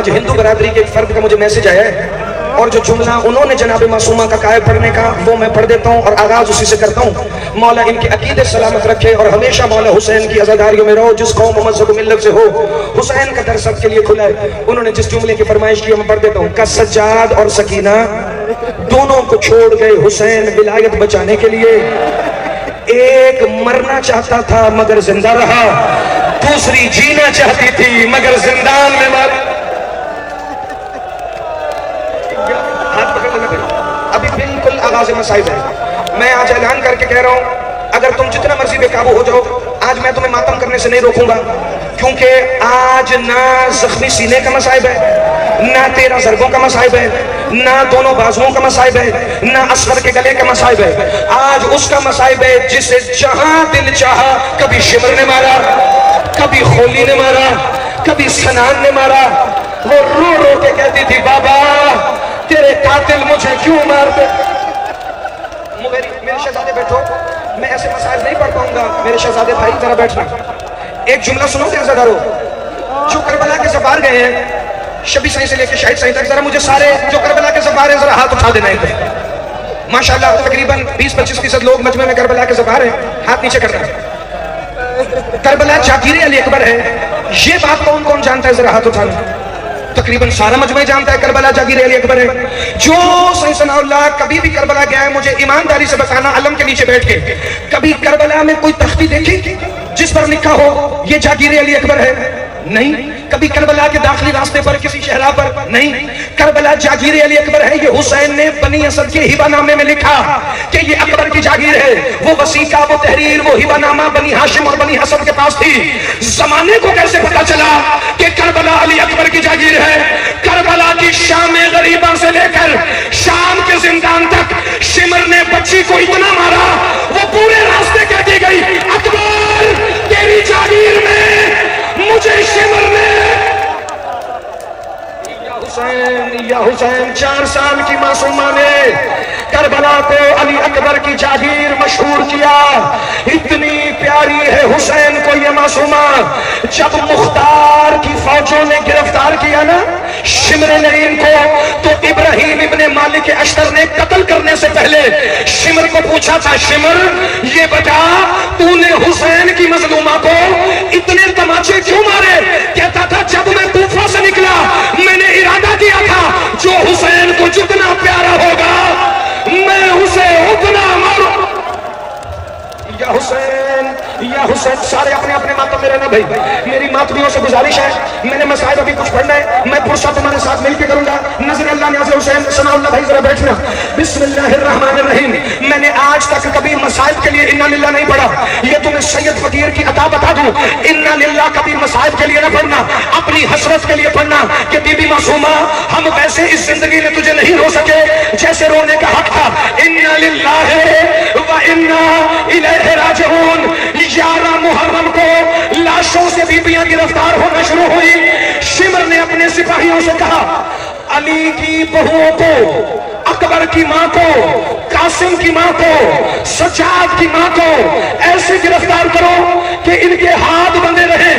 आज हिंदू बरादरी के एक फर्द का मुझे मैसेज आया है और जो जुमला उन्होंने जनाब मासूमा का कहा पढ़ने का वो मैं पढ़ देता हूँ और आगाज उसी से करता हूँ। मौला इनके अकीदे सलामत रखे और हमेशा मौला हुसैन की अज़ादारियों में रहो। जिस कौम मज़हब मिल्लत से हो हुसैन का दर सबके लिए खुला है। उन्होंने जिस जुमले की फरमाइश की मैं पढ़ देता हूँ। का सज्जाद और सकीना दोनों को छोड़ गए हुसैन विलायत बचाने के लिए। एक मरना चाहता था मगर जिंदा रहा, दूसरी जीना चाहती थी मगर जिंदान में मर। अभी बिल्कुल आगाज़ मसाइब है। मैं आज ऐलान करके कह रहा हूं, अगर तुम जितना मर्जी बेकाबू हो जाओ, आज मैं तुम्हें मातम करने से नहीं रोकूंगा, क्योंकि आज ना जख्मी सीने का मसाइब है, ना 13 ज़रबों का मसाइब है, ना दोनों बाजुओं का मसाइब है, ना असगर के गले का मसाइब है। आज उसका मसाइब है जिसे जहां दिल चाहा, कभी शिमर ने मारा, कभी खोली ने मारा, कभी सनान ने मारा। वो रो रो के कहती थी बाबा तेरे कातिल मुझे क्यों मारते। मेरे शहजादे बैठो, मैं ऐसे मसाइल नहीं पढ़ पाऊंगा। मेरे शहजादे भाई जरा बैठना। एक जुमला सुनोगे अज़ादारो, जो करबला के सफार गए हैं शबी साईं से लेकर शाहिद साईं तक, जरा मुझे सारे जो करबला के सफार हैं जरा हाथ उठा देना है। माशाल्लाह तकरीबन 20-25% लोग मजमे में करबला के सफार हैं, हाथ नीचे करना है। करबला जागीर अली अकबर है, ये बात कौन कौन जानता है, जरा हाथ उठाना। तकरीबन सारा मजमे जानता है करबला जागीर अली अकबर है। जो सही सनाउल्लाह कभी भी करबला गया है मुझे ईमानदारी से बताना, अलम के नीचे बैठ के, कभी करबला में कोई तख्ती देखी जिस पर लिखा हो ये जागीर अली अकबर है? नहीं। कभी करबला के दाखिली रास्ते पर किसी शहरा पर? नहीं। करबला जागीर अली अकबर है। ये हुसैन ने बनी असद के हिबानामे में लिखा कि ये अकबर की जागीर है। वो वसीका, वो तहरीर, वो हिबानामा बनी हाशिम और बनी हसन के पास थी। जमाने को कैसे पता चला कि करबला अली अकबर की जागीर है? करबला की शाम गरीबा से लेकर शाम के जिंदान तक शिमर ने बच्ची को इतना मारा, वो पूरे रास्ते कहती गई अकबर तेरी जागीर में मुझे शिमर ने। या हुसैन 4 साल की मासूमा ने करबला को अली अकबर की जागीर मशहूर किया। इतनी प्यारी है हुसैन को ये मासूमा। जब मुख्तार की फौजों ने गिरफ्तार किया ना शिमर नईम को, तो इब्राहिम इब्ने मालिक अश्तर ने कत्ल करने से पहले शिमर को पूछा था, शिमर ये बता तूने हुसैन की मजलूमा को इतने तमाचे क्यों मारे? कहता था जब मैं कूफा से निकला मैंने इरादा किया था जो हुसैन को जितना प्यारा होगा मैं उसे उतना मारूं। या हुसैन सारे अपने अपने मातम में रहना भाई। मेरी मातमियों से गुजारिश है, मैंने मसाइब अभी कुछ पढ़ना है, मैं पुरसा तुम्हारे साथ मिलकर करूंगा। नजर अल्लाह न्याज़ हुसैन सनाउल्लाह भाई जरा बैठना। बिस्मिल्लाहिर्रहमानिर्रहीम। मैंने आज तक कभी मसाइब के लिए इन्ना लिल्लाह नहीं पढ़ा, ये तुम्हें सैयद फकीर की अता बता दूं। इन्ना लिल्लाह कभी मसाइब के लिए ना पढ़ना, अपनी हसरत के लिए पढ़ना कि बीबी मासूमा हम वैसे इस जिंदगी में तुझे नहीं रो सके जैसे रोने का हक था। इन्ना लिल्लाहि व इन्ना इलैहि राजिऊन। 11 मुहर्रम को लाशों से बीबियां गिरफ्तार होना शुरू हुई। शिमर ने अपने सिपाहियों से कहा अली की बहुओं को, अकबर की मां को, कासिम की मां को, सज्जाद की मां को ऐसे गिरफ्तार करो कि इनके हाथ बंधे रहें,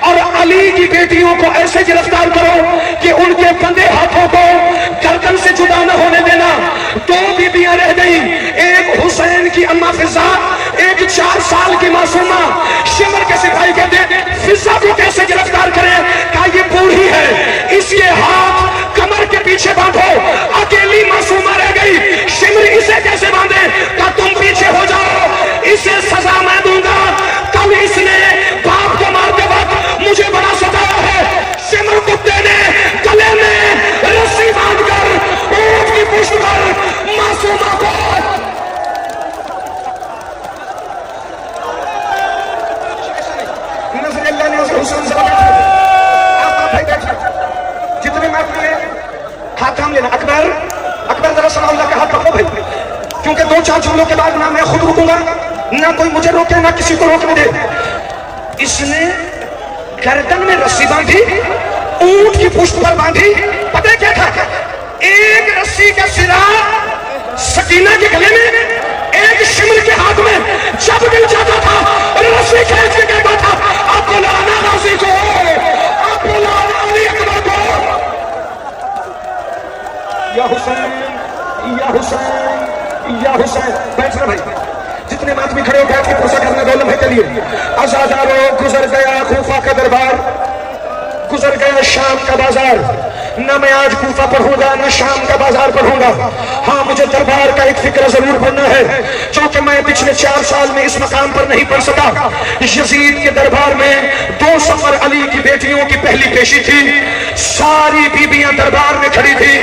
और अली की बेटियों को ऐसे गिरफ्तार करो कि उनके बंधे हाथों को गर्दन से जुदा न होने देना। 2 बीबियां रह गई, एक हुसैन की अम्मा फिजा, एक 4 साल की मासूमा। शिमर के सिपाही कहते फिजा को कैसे गिरफ्तार करें? कहा ये बूढ़ी है, इसके हाथ कमर के पीछे बांधो। अकेली मासूमा रह गई, शिमर इसे कैसे बांधे? कहा तुम पीछे हो जाओ, इसे सजा मैं दूंगा। कल इसने बाप को मारते वक्त मुझे बड़ा सताया है। शिमर कुत्ते ने गले में रस्सी बांधकर ऊंट की पुष्ट पर मासूमा को जितने माफ मिले हाथ थाम लेना। अकबर जरा सनाउल्लाह का हाथ पकड़ो भाई, क्योंकि 2-4 जुमलों के बाद ना मैं खुद रुकूंगा, ना कोई मुझे रोके, ना किसी को रोकने दे। इसने गर्दन में रस्सी बांधी, ऊंट की पुष्ट पर बांधी। पता है क्या था? एक रस्सी का सिरा सकीना के गले में, एक शिमर के हाथ में। जब दिल जाता था रस्सी खींच के कहता था अब बुलाना गाजी को, अब बुलाना अली अकबर को। या हुसैन, या हुसैन, या हुसैन। बैठना भाई, जितने आदमी खड़े हो बैठ के पुरसा करना दौलम है। चलिए आजादारो, गुजर गया खूफा का दरबार, गुजर गया शाम का बाजार, न मैं आज कूफा पढ़ूंगा न शाम का बाजार पढ़ूंगा। हाँ, मुझे दरबार का एक फिक्र जरूर पढ़ना है, जो कि मैं पिछले 4 साल में इस मकाम पर नहीं पढ़ सका। यजीद के दरबार में 2 सफर अली की बेटियों की पहली पेशी थी, सारी बीबियां दरबार में खड़ी थी।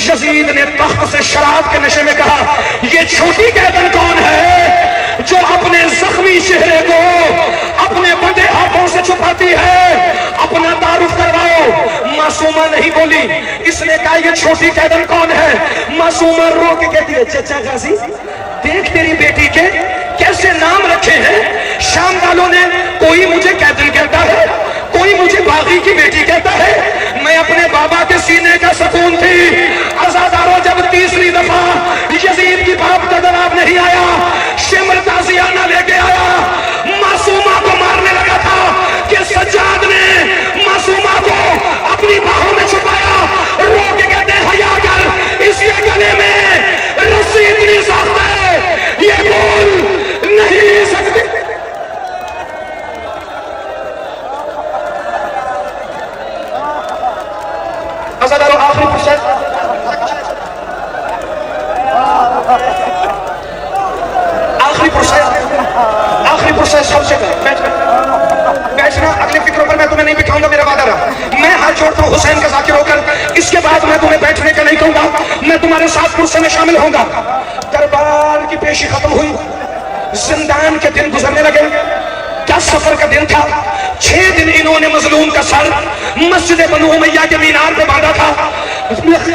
यजीद ने तख्त से शराब के नशे में कहा, ये छोटी कैदन कौन है जो अपने जख्मी चेहरे को अपने बंदे हाथों से छुपाती है, अपना तारुफ करवाओ। मासूमा नहीं बोली, इसने कहा ये छोटी कैदन कौन है। मासूमा रो के कहती है, चचा गाजी देख तेरी बेटी के कैसे नाम रखे हैं। शाम वालों ने, कोई मुझे कैदन कहता है, कोई मुझे बागी की बेटी कहता है। मैं अपने बाबा के सीने का सुकून थी। आजादारों, जब तीसरी दफा यजीद की बाप का जवाब नहीं आया, शिमर ताजियाना लेके आया, मासूमा को मारने लगा था कि सज्जाद ने मासूमा को अपनी बाहों में छुपाया। रो के कहते हैं, हया कर, इसके गले में रस्सी इतनी सख्त है ये बोल नहीं सकती। आजादारों, आखिरी प्रोसेस, आखिरी प्रोसेस सबसे बैठना। अगले फिक्रों पर मैं तुम्हें नहीं बिठाऊंगा, मेरा वादा रहा। मैं हाथ जोड़ता हूं हुसैन का जाकिर होकर, इसके बाद मैं तुम्हें बैठने का नहीं कहूंगा, मैं तुम्हारे साथ पुरसे में शामिल होऊंगा। दरबार की पेशी खत्म हुई, जिंदान के दिन गुजरने लगे। 10 सफर का दिन था। 6 दिन इन्होंने मजलूम का सर मस्जिद बनु उमैया के मीनार पे बांधा था।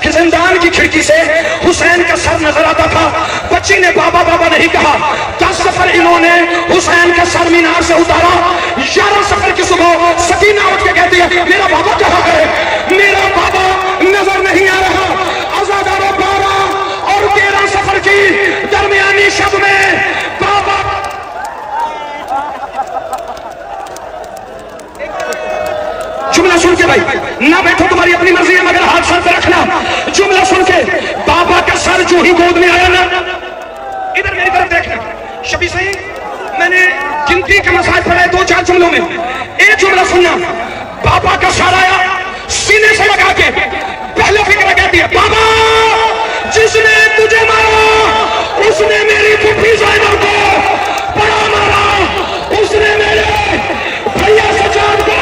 जिंदान की खिड़की से हुसैन का सर नजर आता था। बच्ची ने बाबा बाबा नहीं कहा। 10 सफर इन्होंने हुसैन का सर मीनार से उतारा। 11 सफर की सुबह सकीना उठ के कहती है, मेरा बाबा कहाँ है, मेरा बाबा नजर नहीं आ रहा। आजादारों, 12 और 13 सफर की दरमियानी शब में बाबा जुमला सुन के, भाई ना बैठो, तुम्हारी अपनी मर्जी है, मगर हाथ सर पे रखना। जुमला सुन के बाबा का सर जो ही गोद में आया ना, इधर मेरी तरफ देखना। शबी सही, मैंने गिनती के मसाइल पढ़ाए 2-4 जुमलों में, एक जुमला सुनना। बाबा का सर आया, सीने से लगा के पहले फिक्र कहती है, बाबा जिसने तुझे मारा उसने मेरी फुफी ज़ैनब को बड़ा मारा, उसने मेरे भैया सज्जाद को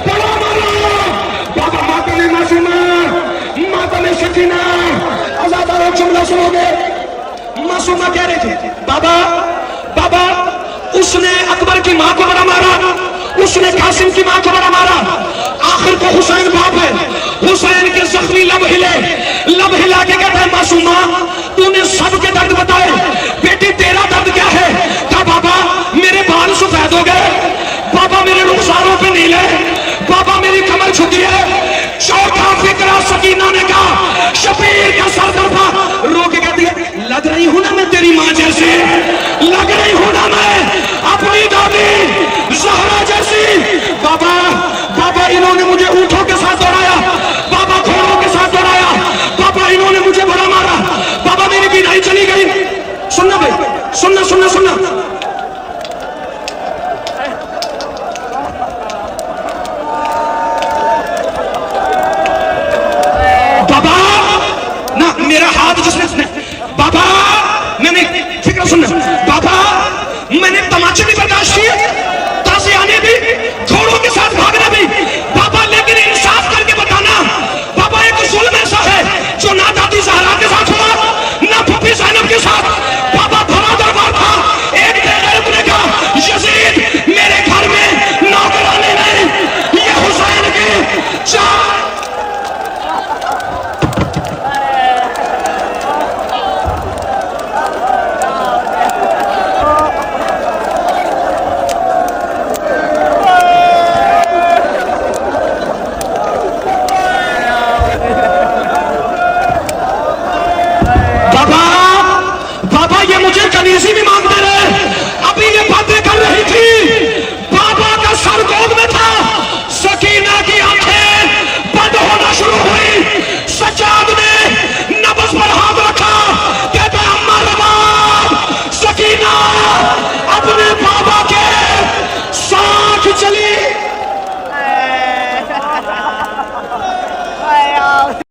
बड़ा मारा। बाबा माता ने मासूमा, माता ने सकीना। आजादारों, जुमला सुनोगे। मासूमा कह रही थी, बाबा बाबा उसने अकबर की मां को बड़ा मारा, उसने कासिम की मां को बड़ा मारा। आखिर को हुसैन बाप है। हुसैन के जख्मी लब हिला के कहता है, मासूमा तूने सबके दर्द बताए, बेटी तेरा दर्द क्या है। क्या बाबा मेरे बाल सफेद हो गए, बाबा मेरे रुखसारों पे नीले, बाबा मेरी कमर झुकी है। चौथा फिक्रा सकीना ने कहा, शबीर का सर दर्दा। रो के कहती है, लग रही हूं ना मैं तेरी मां जैसी, लग रही हूं ना मैं अपनी दादी ज़हरा जैसी। बाबा बाबा इन्होंने मुझे ऊंटों के साथ दौड़ाया, बाबा घोड़ों के साथ दौड़ाया, बाबा इन्होंने मुझे बड़ा मारा, बाबा मेरी बीनाई चली गई। सुनना भाई, सुनना सुनना सुनना। बाबा ना, मेरा हाथ जिसने